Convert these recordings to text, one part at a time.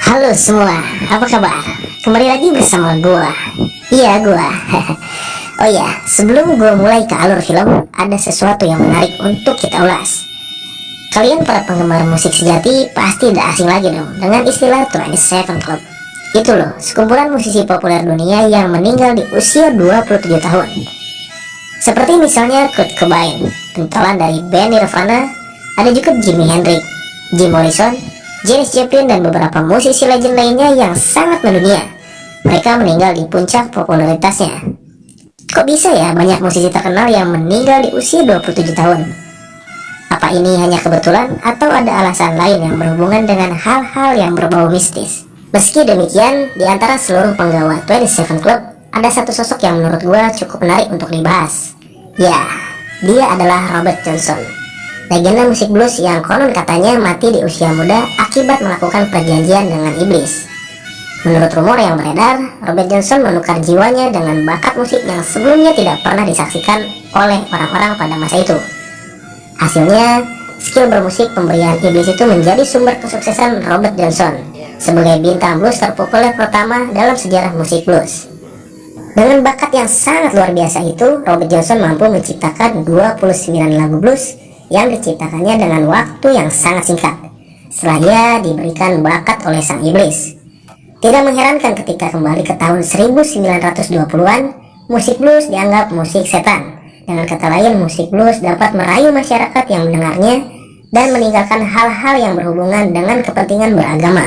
Halo semua, apa kabar? Kembali lagi bersama gua. Iya, gua. Oh ya, sebelum gua mulai ke alur film, ada sesuatu yang menarik untuk kita ulas. Kalian para penggemar musik sejati pasti tidak asing lagi dong dengan istilah 27 Club. Itu loh, sekumpulan musisi populer dunia yang meninggal di usia 27 tahun. Seperti misalnya Kurt Cobain, pentolan dari band Nirvana, ada juga Jimi Hendrix, Jim Morrison, Janis Joplin, dan beberapa musisi legend lainnya yang sangat mendunia. Mereka meninggal di puncak popularitasnya. Kok bisa ya banyak musisi terkenal yang meninggal di usia 27 tahun? Apa ini hanya kebetulan atau ada alasan lain yang berhubungan dengan hal-hal yang berbau mistis? Meski demikian, di antara seluruh penggawa 27 Club, ada satu sosok yang menurut gua cukup menarik untuk dibahas. Ya, dia adalah Robert Johnson, legenda musik blues yang konon katanya mati di usia muda akibat melakukan perjanjian dengan iblis. Menurut rumor yang beredar, Robert Johnson menukar jiwanya dengan bakat musik yang sebelumnya tidak pernah disaksikan oleh orang-orang pada masa itu. Hasilnya, skill bermusik pemberian iblis itu menjadi sumber kesuksesan Robert Johnson sebagai bintang blues terpopuler pertama dalam sejarah musik blues. Dengan bakat yang sangat luar biasa itu, Robert Johnson mampu menciptakan 29 lagu blues yang diciptakannya dengan waktu yang sangat singkat setelah ia diberikan bakat oleh sang iblis. Tidak mengherankan ketika kembali ke tahun 1920-an, musik blues dianggap musik setan. Dengan kata lain, musik blues dapat merayu masyarakat yang mendengarnya dan meninggalkan hal-hal yang berhubungan dengan kepentingan beragama.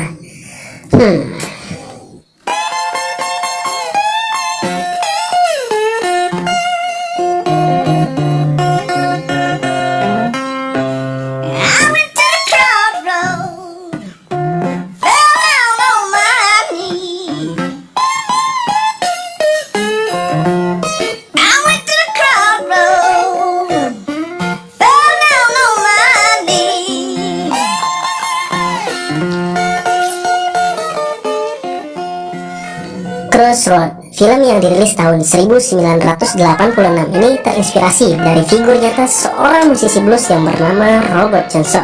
Crossroad, film yang dirilis tahun 1986 ini terinspirasi dari figur nyata seorang musisi blues yang bernama Robert Johnson.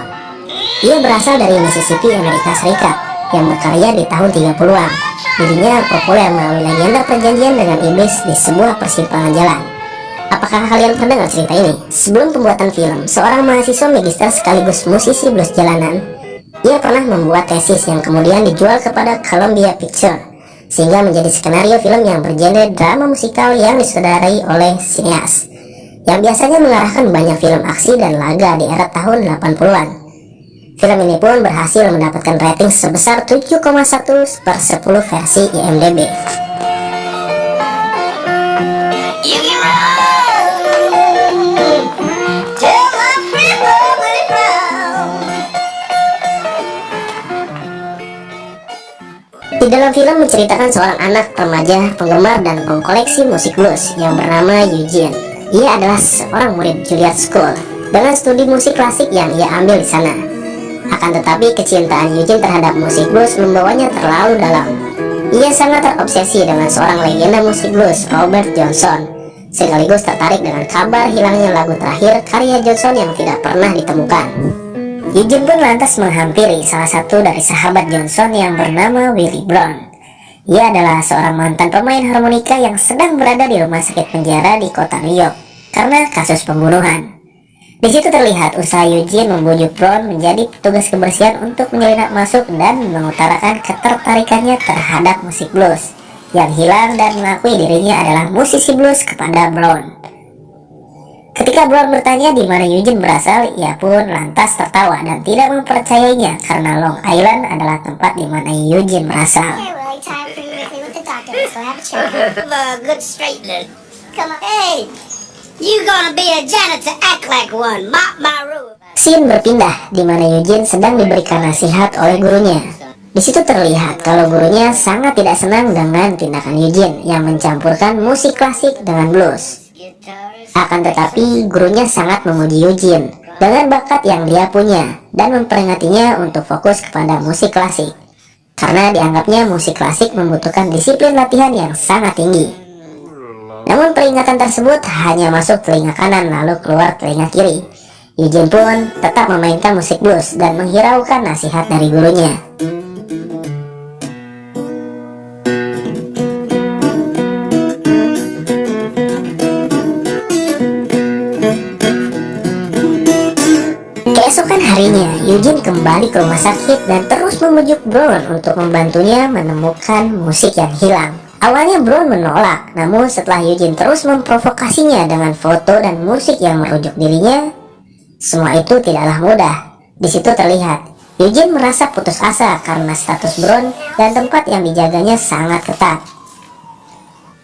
Ia berasal dari Mississippi, Amerika Serikat, yang berkarya di tahun 30-an. Dirinya populer melalui legenda perjanjian dengan iblis di sebuah persimpangan jalan. Apakah kalian pernah dengar cerita ini? Sebelum pembuatan film, seorang mahasiswa magister sekaligus musisi blues jalanan, ia pernah membuat tesis yang kemudian dijual kepada Columbia Pictures, sehingga menjadi skenario film yang bergenre drama musikal yang disutradarai oleh sineas yang biasanya mengarahkan banyak film aksi dan laga di era tahun 80-an. Film ini pun berhasil mendapatkan rating sebesar 7,1/10 versi IMDb. Di dalam film menceritakan seorang anak remaja penggemar dan pengkoleksi musik blues yang bernama Eugene. Ia adalah seorang murid Juilliard School dengan studi musik klasik yang ia ambil di sana. Akan tetapi kecintaan Eugene terhadap musik blues membawanya terlalu dalam. Ia sangat terobsesi dengan seorang legenda musik blues, Robert Johnson, sekaligus tertarik dengan kabar hilangnya lagu terakhir karya Johnson yang tidak pernah ditemukan. Eugene pun lantas menghampiri salah satu dari sahabat Johnson yang bernama Willie Brown. Ia adalah seorang mantan pemain harmonika yang sedang berada di rumah sakit penjara di kota New York karena kasus pembunuhan. Di situ terlihat usaha Eugene membujuk Brown menjadi petugas kebersihan untuk menyelinap masuk dan mengutarakan ketertarikannya terhadap musik blues yang hilang dan mengakui dirinya adalah musisi blues kepada Brown. Ketika Brown bertanya di mana Eugene berasal, ia pun lantas tertawa dan tidak mempercayainya karena Long Island adalah tempat di mana Eugene berasal. Scene berpindah di mana Eugene sedang diberikan nasihat oleh gurunya. Di situ terlihat kalau gurunya sangat tidak senang dengan tindakan Eugene yang mencampurkan musik klasik dengan blues. Akan tetapi gurunya sangat memuji Eugene dengan bakat yang dia punya dan memperingatinya untuk fokus kepada musik klasik karena dianggapnya musik klasik membutuhkan disiplin latihan yang sangat tinggi. Namun peringatan tersebut hanya masuk telinga kanan lalu keluar telinga kiri. Eugene pun tetap memainkan musik blues dan menghiraukan nasihat dari gurunya. Keesokan harinya, Eugene kembali ke rumah sakit dan terus membujuk Brown untuk membantunya menemukan musik yang hilang. Awalnya Brown menolak, namun setelah Eugene terus memprovokasinya dengan foto dan musik yang merujuk dirinya, semua itu tidaklah mudah. Di situ terlihat Eugene merasa putus asa karena status Brown dan tempat yang dijaganya sangat ketat.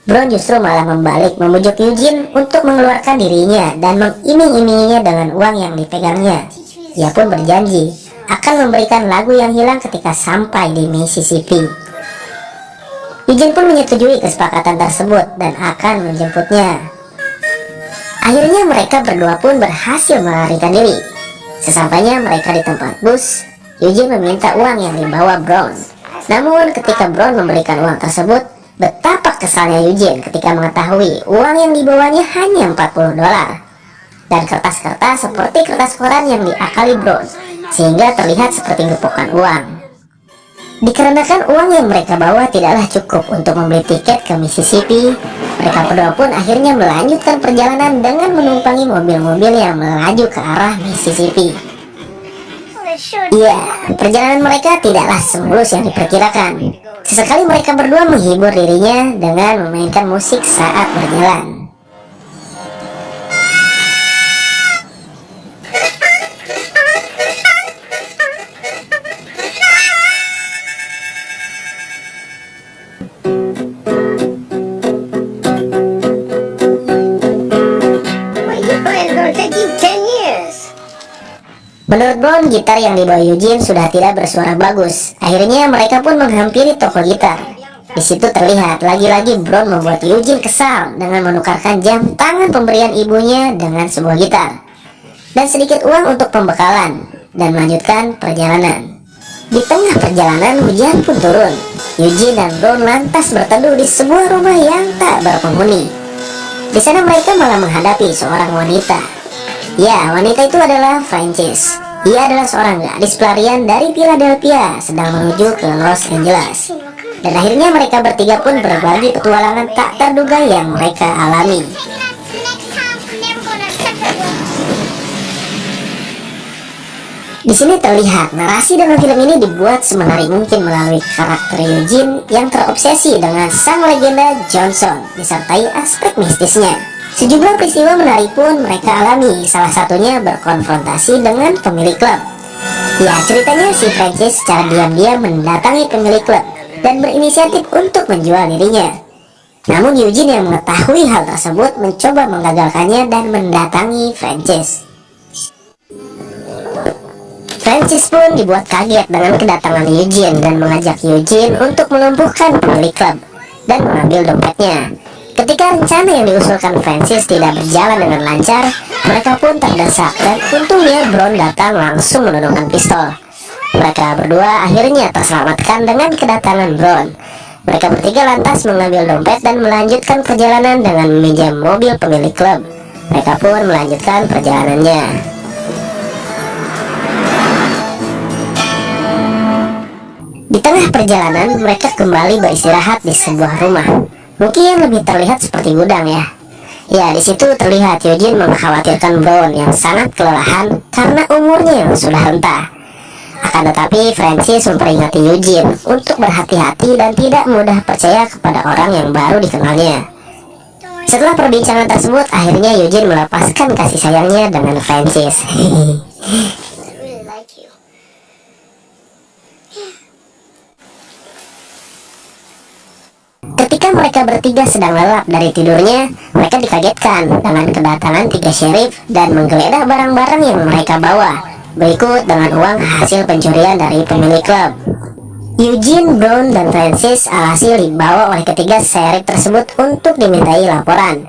Brown justru malah membalik membujuk Eugene untuk mengeluarkan dirinya dan mengiming-iminginya dengan uang yang dipegangnya. Ia pun berjanji akan memberikan lagu yang hilang ketika sampai di Mississippi. Eugene pun menyetujui kesepakatan tersebut dan akan menjemputnya. Akhirnya mereka berdua pun berhasil melarikan diri. Sesampainya mereka di tempat bus, Eugene meminta uang yang dibawa Brown. Namun ketika Brown memberikan uang tersebut, betapa kesalnya Eugene ketika mengetahui uang yang dibawanya hanya $40 dan kertas-kertas seperti kertas koran yang diakali Brown, sehingga terlihat seperti gepokan uang. Dikarenakan uang yang mereka bawa tidaklah cukup untuk membeli tiket ke Mississippi, mereka berdua pun akhirnya melanjutkan perjalanan dengan menumpangi mobil-mobil yang melaju ke arah Mississippi. Iya, perjalanan mereka tidaklah semulus yang diperkirakan. Sesekali mereka berdua menghibur dirinya dengan memainkan musik saat berjalan. Menurut Brown, gitar yang dibawa Eugene sudah tidak bersuara bagus. Akhirnya mereka pun menghampiri toko gitar. Di situ terlihat lagi-lagi Brown membuat Eugene kesal dengan menukarkan jam tangan pemberian ibunya dengan sebuah gitar dan sedikit uang untuk pembekalan dan melanjutkan perjalanan. Di tengah perjalanan hujan pun turun. Eugene dan Brown lantas berteduh di sebuah rumah yang tak berpenghuni. Di sana mereka malah menghadapi seorang wanita. Ya, wanita itu adalah Frances. Ia adalah seorang gadis pelarian dari Philadelphia sedang menuju ke Los Angeles. Dan akhirnya mereka bertiga pun berbagi petualangan tak terduga yang mereka alami. Di sini terlihat narasi dalam film ini dibuat semenarik mungkin melalui karakter Eugene yang terobsesi dengan sang legenda Johnson, disertai aspek mistisnya. Sejumlah peristiwa menarik pun mereka alami, salah satunya berkonfrontasi dengan pemilik klub. Ya, ceritanya si Frances secara diam-diam mendatangi pemilik klub dan berinisiatif untuk menjual dirinya. Namun Eugene yang mengetahui hal tersebut mencoba menggagalkannya dan mendatangi Frances. Frances pun dibuat kaget dengan kedatangan Eugene dan mengajak Eugene untuk melumpuhkan pemilik klub dan mengambil dompetnya. Ketika rencana yang diusulkan Frances tidak berjalan dengan lancar, mereka pun terdesak dan untungnya Brown datang langsung menodongkan pistol. Mereka berdua akhirnya terselamatkan dengan kedatangan Brown. Mereka bertiga lantas mengambil dompet dan melanjutkan perjalanan dengan meminjam mobil pemilik klub. Mereka pun melanjutkan perjalanannya. Di tengah perjalanan, mereka kembali beristirahat di sebuah rumah. Mungkin lebih terlihat seperti gudang ya. Ya, di situ terlihat Eugene mengkhawatirkan Brown yang sangat kelelahan karena umurnya yang sudah renta. Akan tetapi Frances memperingati Eugene untuk berhati-hati dan tidak mudah percaya kepada orang yang baru dikenalnya. Setelah perbincangan tersebut, akhirnya Eugene melepaskan kasih sayangnya dengan Frances. Ketika mereka bertiga sedang lelap dari tidurnya, mereka dikagetkan dengan kedatangan 3 sheriff dan menggeledah barang-barang yang mereka bawa, berikut dengan uang hasil pencurian dari pemilik klub. Eugene, Brown, dan Frances alhasil dibawa oleh ketiga sheriff tersebut untuk dimintai laporan.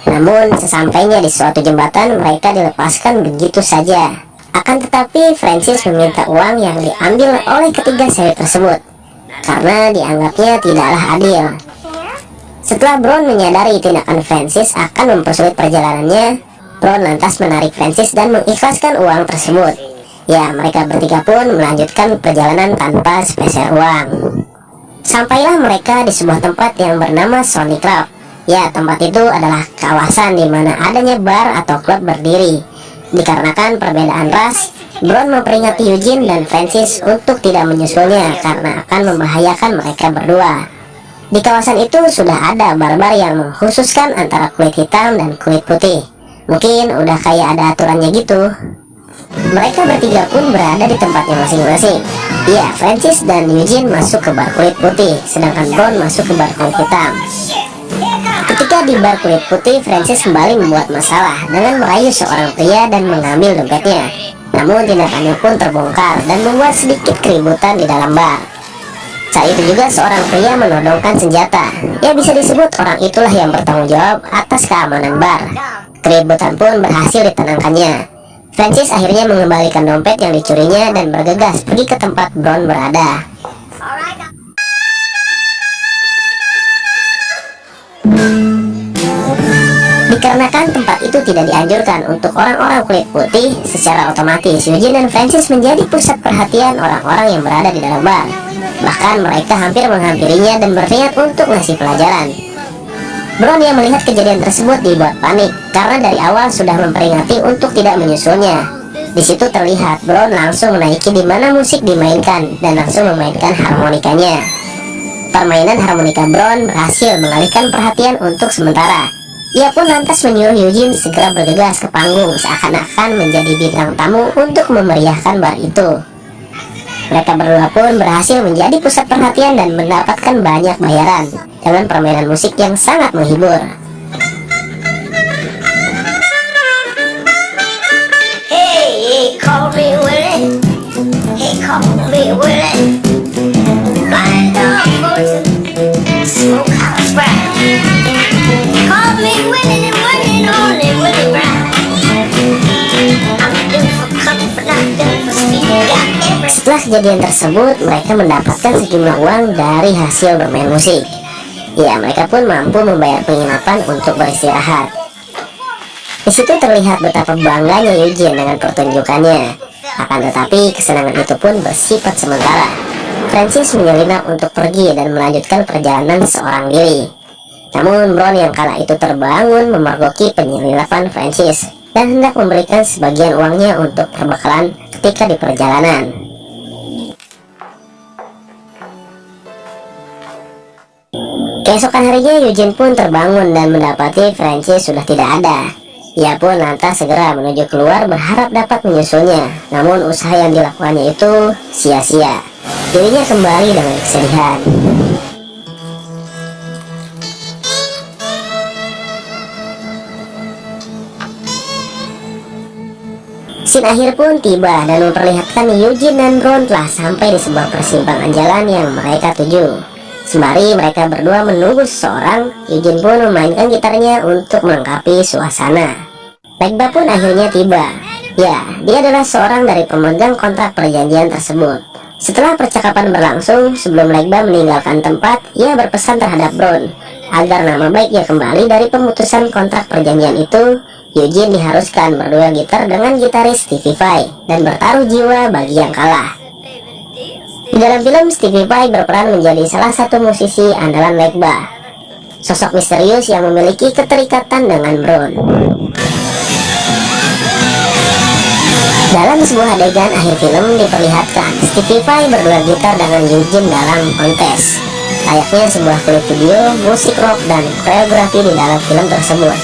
Namun sesampainya di suatu jembatan, mereka dilepaskan begitu saja. Akan tetapi Frances meminta uang yang diambil oleh ketiga sheriff tersebut karena dianggapnya tidaklah adil. Setelah Brown menyadari tindakan Frances akan mempersulit perjalanannya, Brown lantas menarik Frances dan mengikhlaskan uang tersebut. Ya, mereka bertiga pun melanjutkan perjalanan tanpa spesial uang. Sampailah mereka di sebuah tempat yang bernama Sony Club. Ya, tempat itu adalah kawasan di mana adanya bar atau klub berdiri. Dikarenakan perbedaan ras, Brown memperingati Eugene dan Francis untuk tidak menyusulnya karena akan membahayakan mereka berdua. Di kawasan itu sudah ada barbar yang mengkhususkan antara kulit hitam dan kulit putih. Mungkin udah kayak ada aturannya gitu. Mereka bertiga pun berada di tempatnya masing-masing. Iya, Francis dan Eugene masuk ke bar kulit putih, sedangkan Brown masuk ke bar kulit hitam. Ketika di bar kulit putih, Francis kembali membuat masalah dengan merayu seorang pria dan mengambil dompetnya. Namun tindakannya pun terbongkar dan membuat sedikit keributan di dalam bar. Saat itu juga seorang pria menodongkan senjata. Ya, bisa disebut orang itulah yang bertanggung jawab atas keamanan bar. Keributan pun berhasil ditenangkannya. Francis akhirnya mengembalikan dompet yang dicurinya dan bergegas pergi ke tempat Brown berada. Dikarenakan tempat itu tidak dianjurkan untuk orang-orang kulit putih, secara otomatis Eugene dan Francis menjadi pusat perhatian orang-orang yang berada di dalam bar. Bahkan mereka hampir menghampirinya dan berniat untuk ngasih pelajaran. Brown yang melihat kejadian tersebut dibuat panik karena dari awal sudah memperingati untuk tidak menyusulnya. Di situ terlihat Brown langsung menaiki di mana musik dimainkan dan langsung memainkan harmonikanya. Permainan harmonika Brown berhasil mengalihkan perhatian untuk sementara. Ia pun lantas menyuruh Eugene segera bergegas ke panggung seakan-akan menjadi bintang tamu untuk memeriahkan bar itu. Mereka berdua pun berhasil menjadi pusat perhatian dan mendapatkan banyak bayaran dengan permainan musik yang sangat menghibur. Hey, call me Willie. Hey, call me Willie. Blind dog fortune, smoke house brown. Call me Willie and Willie only Willie Brown. I'm due for comfort, not due for speed. Setelah kejadian tersebut, mereka mendapatkan sejumlah uang dari hasil bermain musik. Ya, mereka pun mampu membayar penginapan untuk beristirahat. Di situ terlihat betapa bangganya Eugene dengan pertunjukannya. Akan tetapi, kesenangan itu pun bersifat sementara. Francis menyelinap untuk pergi dan melanjutkan perjalanan seorang diri. Namun, Brown yang kala itu terbangun memergoki penyelinapan Francis dan hendak memberikan sebagian uangnya untuk perbekalan ketika di perjalanan. Keesokan harinya Eugene pun terbangun dan mendapati Francis sudah tidak ada. Ia pun lantas segera menuju keluar berharap dapat menyusulnya. Namun usaha yang dilakukannya itu sia-sia. Dirinya kembali dengan kesedihan. Scene akhir pun tiba dan memperlihatkan Eugene dan Brown telah sampai di sebuah persimpangan jalan yang mereka tuju. Sembari mereka berdua menunggu seseorang, Eugene pun memainkan gitarnya untuk melengkapi suasana. Legba pun akhirnya tiba. Ya, dia adalah seorang dari pemegang kontrak perjanjian tersebut. Setelah percakapan berlangsung, sebelum Legba meninggalkan tempat, ia berpesan terhadap Brown agar nama baiknya kembali dari pemutusan kontrak perjanjian itu. Eugene diharuskan berdua gitar dengan gitaris Stevie Vai dan bertaruh jiwa bagi yang kalah. Di dalam film, Stevie Vai berperan menjadi salah satu musisi andalan Legba, sosok misterius yang memiliki keterikatan dengan Brown. Dalam sebuah adegan akhir film diperlihatkan Stevie Vai berdua gitar dengan Eugene dalam kontes. Layaknya sebuah klip video, musik rock dan koreografi di dalam film tersebut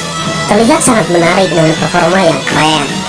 terlihat sangat menarik dengan performa yang keren.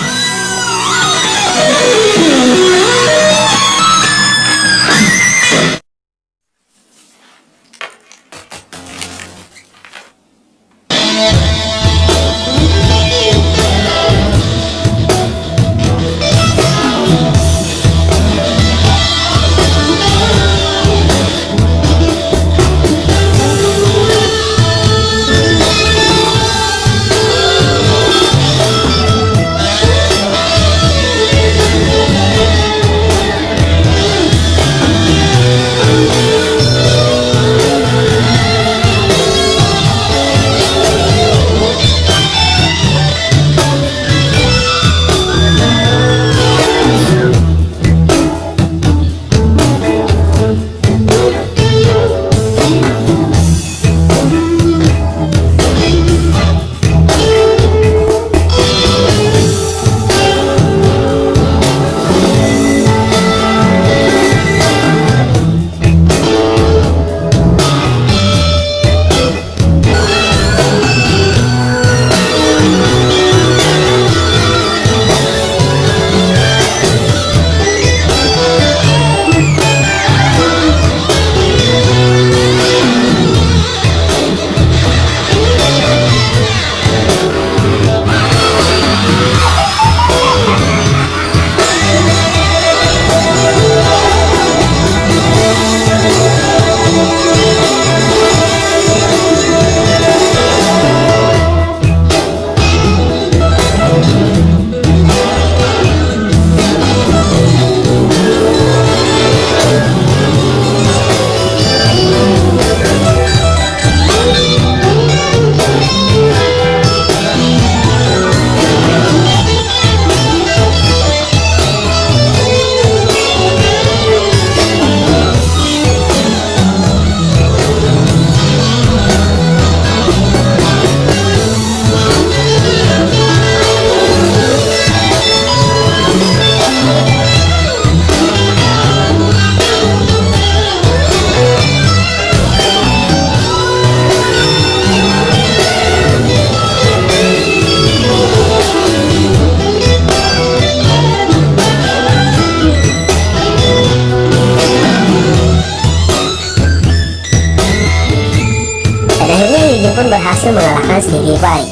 pun berhasil mengalahkan Stevie Vai.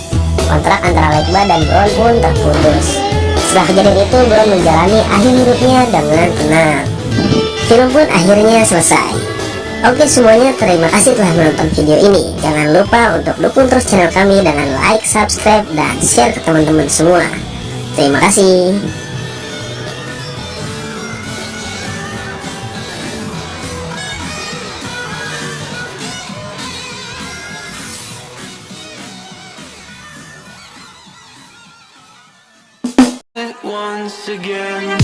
Kontrak antara Legba dan Brown pun terputus. Setelah kejadian itu, Brown menjalani akhir hidupnya dengan tenang. Film pun akhirnya selesai. Oke semuanya, terima kasih telah menonton video ini. Jangan lupa untuk dukung terus channel kami dengan like, subscribe, dan share ke teman-teman semua. Terima kasih. Once again.